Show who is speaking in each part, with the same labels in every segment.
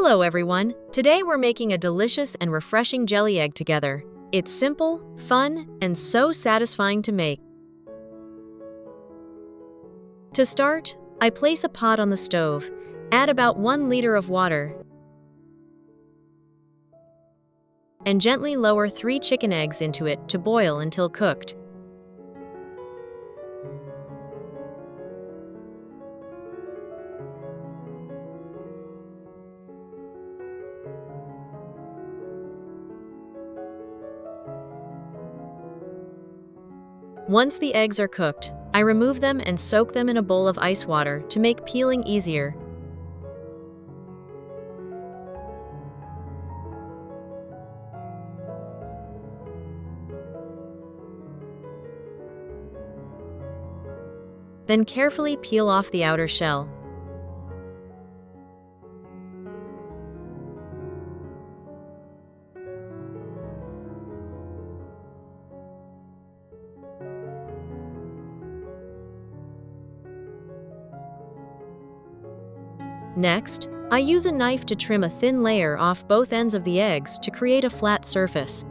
Speaker 1: Hello everyone! Today we're making a delicious and refreshing jelly egg together. It's simple, fun, and so satisfying to make. To start, I place a pot on the stove, add about 1 liter of water, and gently lower 3 chicken eggs into it to boil until cooked. Once the eggs are cooked, I remove them and soak them in a bowl of ice water to make peeling easier. Then carefully peel off the outer shell. Next, I use a knife to trim a thin layer off both ends of the eggs to create a flat surface.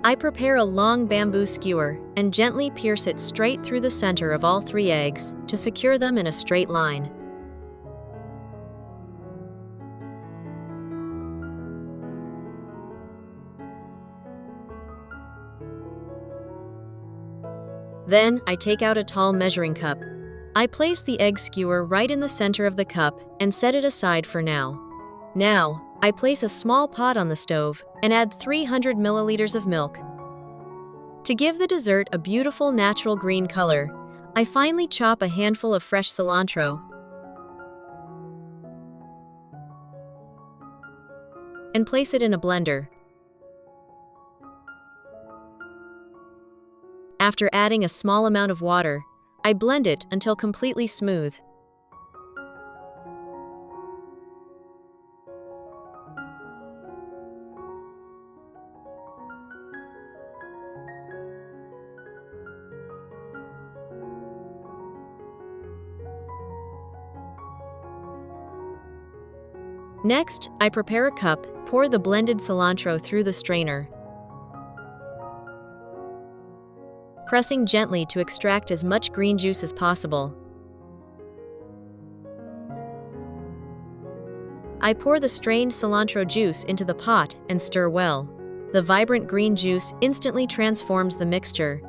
Speaker 1: I prepare a long bamboo skewer and gently pierce it straight through the center of all 3 eggs to secure them in a straight line. Then, I take out a tall measuring cup. I place the egg skewer right in the center of the cup and set it aside for now. Now, I place a small pot on the stove and add 300 milliliters of milk. To give the dessert a beautiful natural green color, I finely chop a handful of fresh cilantro and place it in a blender. After adding a small amount of water, I blend it until completely smooth. Next, I prepare a cup, pour the blended cilantro through the strainer, pressing gently to extract as much green juice as possible. I pour the strained cilantro juice into the pot and stir well. The vibrant green juice instantly transforms the mixture.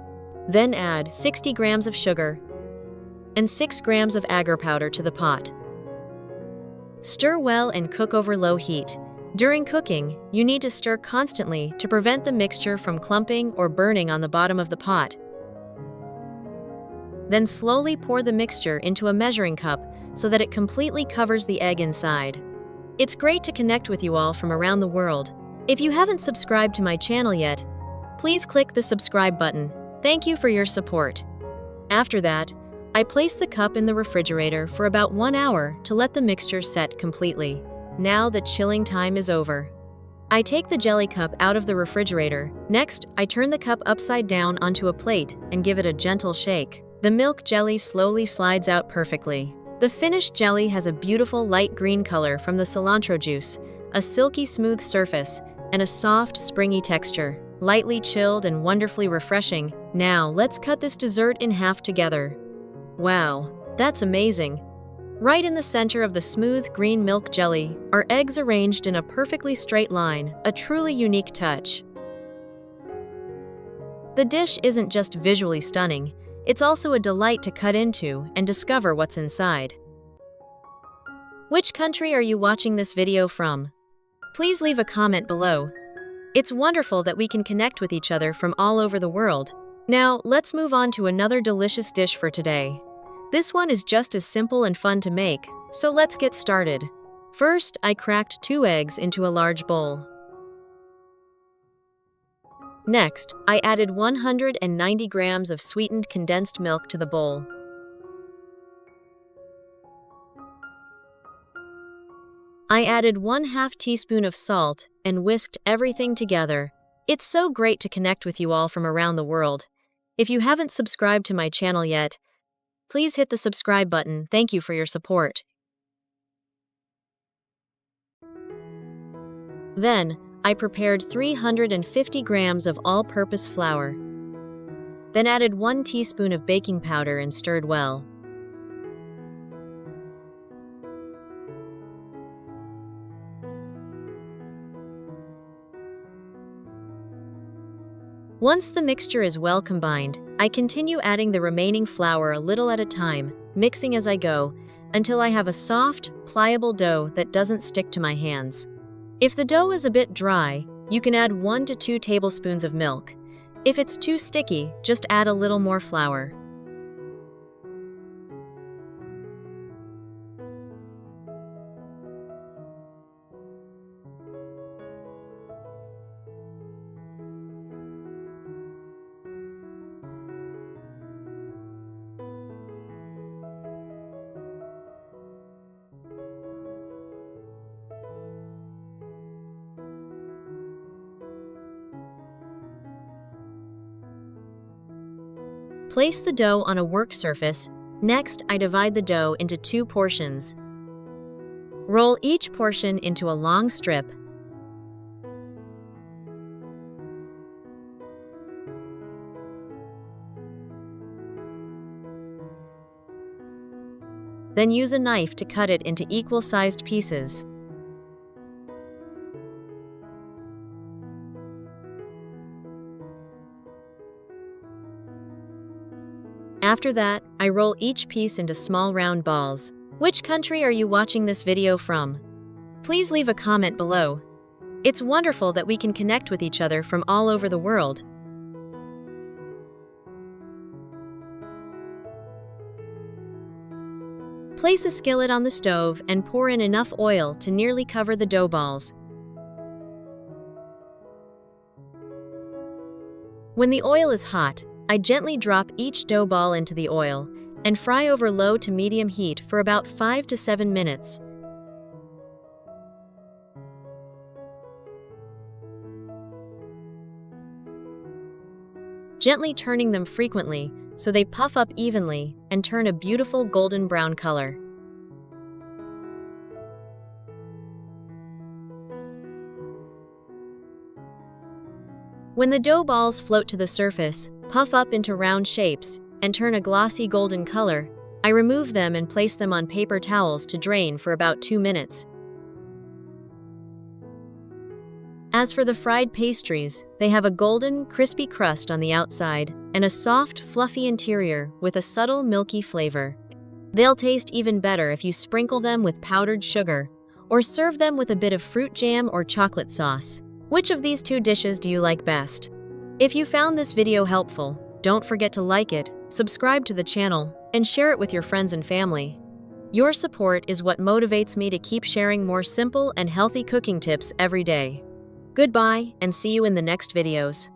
Speaker 1: Then add 60 grams of sugar and 6 grams of agar powder to the pot. Stir well and cook over low heat. During cooking, you need to stir constantly to prevent the mixture from clumping or burning on the bottom of the pot. Then slowly pour the mixture into a measuring cup so that it completely covers the egg inside. It's great to connect with you all from around the world. If you haven't subscribed to my channel yet, please click the subscribe button. Thank you for your support. After that, I place the cup in the refrigerator for about 1 hour to let the mixture set completely. Now the chilling time is over. I take the jelly cup out of the refrigerator. Next, I turn the cup upside down onto a plate and give it a gentle shake. The milk jelly slowly slides out perfectly. The finished jelly has a beautiful light green color from the cilantro juice, a silky smooth surface, and a soft, springy texture. Lightly chilled and wonderfully refreshing. Now, let's cut this dessert in half together. Wow, that's amazing! Right in the center of the smooth green milk jelly are eggs arranged in a perfectly straight line, a truly unique touch. The dish isn't just visually stunning, it's also a delight to cut into and discover what's inside. Which country are you watching this video from? Please leave a comment below. It's wonderful that we can connect with each other from all over the world. Now, let's move on to another delicious dish for today. This one is just as simple and fun to make, so let's get started. First, I cracked 2 eggs into a large bowl. Next, I added 190 grams of sweetened condensed milk to the bowl. I added 1/2 teaspoon of salt and whisked everything together. It's so great to connect with you all from around the world. If you haven't subscribed to my channel yet, Please hit the subscribe button. Thank you for your support. Then, I prepared 350 grams of all-purpose flour. Then added 1 teaspoon of baking powder and stirred well. Once the mixture is well combined, I continue adding the remaining flour a little at a time, mixing as I go, until I have a soft, pliable dough that doesn't stick to my hands. If the dough is a bit dry, you can add 1 to 2 tablespoons of milk. If it's too sticky, just add a little more flour. Place the dough on a work surface. Next, I divide the dough into 2 portions. Roll each portion into a long strip. Then use a knife to cut it into equal-sized pieces. After that, I roll each piece into small round balls. Which country are you watching this video from? Please leave a comment below. It's wonderful that we can connect with each other from all over the world. Place a skillet on the stove and pour in enough oil to nearly cover the dough balls. When the oil is hot, I gently drop each dough ball into the oil and fry over low to medium heat for about 5 to 7 minutes. Gently turning them frequently so they puff up evenly and turn a beautiful golden brown color. When the dough balls float to the surface, puff up into round shapes, and turn a glossy golden color, I remove them and place them on paper towels to drain for about 2 minutes. As for the fried pastries, they have a golden, crispy crust on the outside and a soft, fluffy interior with a subtle, milky flavor. They'll taste even better if you sprinkle them with powdered sugar or serve them with a bit of fruit jam or chocolate sauce. Which of these 2 dishes do you like best? If you found this video helpful, don't forget to like it, subscribe to the channel, and share it with your friends and family. Your support is what motivates me to keep sharing more simple and healthy cooking tips every day. Goodbye, and see you in the next videos.